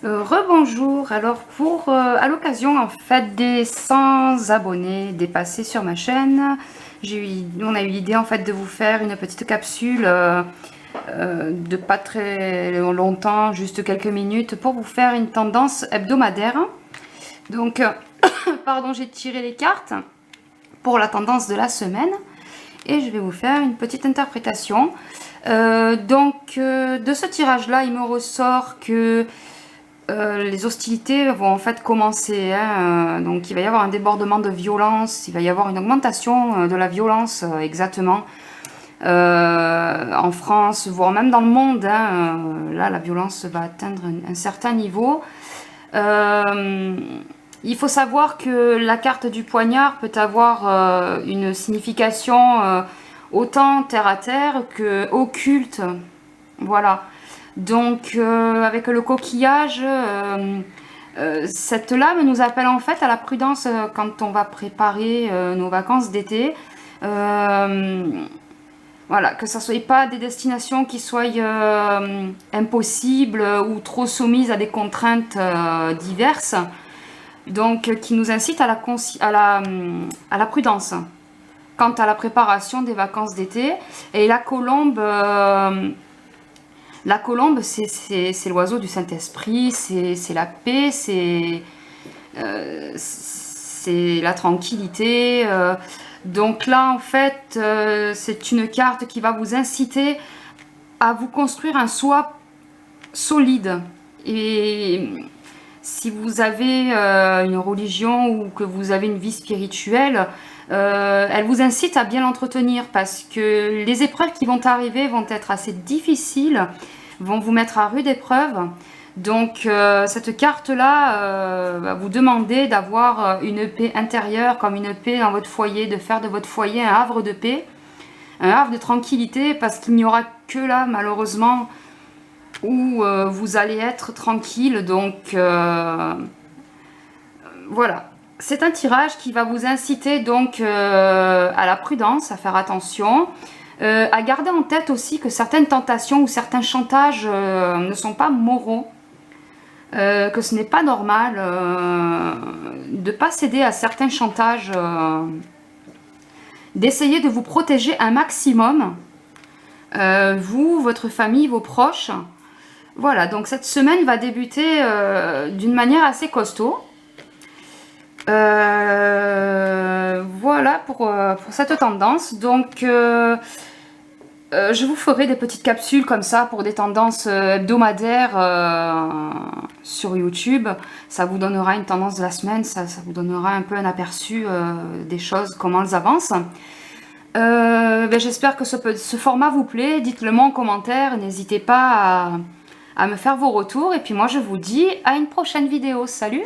Rebonjour, alors à l'occasion en fait des 100 abonnés dépassés sur ma chaîne, on a eu l'idée en fait de vous faire une petite capsule de pas très longtemps, juste quelques minutes, pour vous faire une tendance hebdomadaire. Donc, pardon, j'ai tiré les cartes pour la tendance de la semaine et je vais vous faire une petite interprétation. De ce tirage-là, il me ressort que les hostilités vont en fait commencer, hein, donc il va y avoir un débordement de violence, il va y avoir une augmentation de la violence exactement en France, voire même dans le monde, hein, là la violence va atteindre un certain niveau. Il faut savoir que la carte du poignard peut avoir une signification autant terre à terre que occulte, voilà. Donc avec le coquillage, cette lame nous appelle en fait à la prudence quand on va préparer nos vacances d'été. Voilà, que ça ne soit pas des destinations qui soient impossibles ou trop soumises à des contraintes diverses, donc qui nous incitent à la prudence quant à la préparation des vacances d'été. Et la colombe, c'est l'oiseau du Saint-Esprit, c'est la paix, c'est la tranquillité. Donc là, en fait, c'est une carte qui va vous inciter à vous construire un soi solide. Et si vous avez une religion ou que vous avez une vie spirituelle, elle vous incite à bien l'entretenir, parce que les épreuves qui vont arriver vont être assez difficiles, vont vous mettre à rude épreuve. Donc cette carte-là va vous demander d'avoir une paix intérieure, comme une paix dans votre foyer, de faire de votre foyer un havre de paix, un havre de tranquillité, parce qu'il n'y aura que là, malheureusement, où vous allez être tranquille. Donc voilà. C'est un tirage qui va vous inciter donc à la prudence, à faire attention, à garder en tête aussi que certaines tentations ou certains chantages ne sont pas moraux, que ce n'est pas normal de ne pas céder à certains chantages, d'essayer de vous protéger un maximum, vous, votre famille, vos proches. Voilà, donc cette semaine va débuter d'une manière assez costaud. Voilà pour cette tendance. Donc je vous ferai des petites capsules comme ça pour des tendances hebdomadaires sur YouTube. Ça vous donnera une tendance de la semaine, ça vous donnera un peu un aperçu des choses, comment elles avancent. J'espère que ce format vous plaît. Dites-le moi en commentaire, n'hésitez pas à me faire vos retours. Et puis moi je vous dis à une prochaine vidéo. Salut!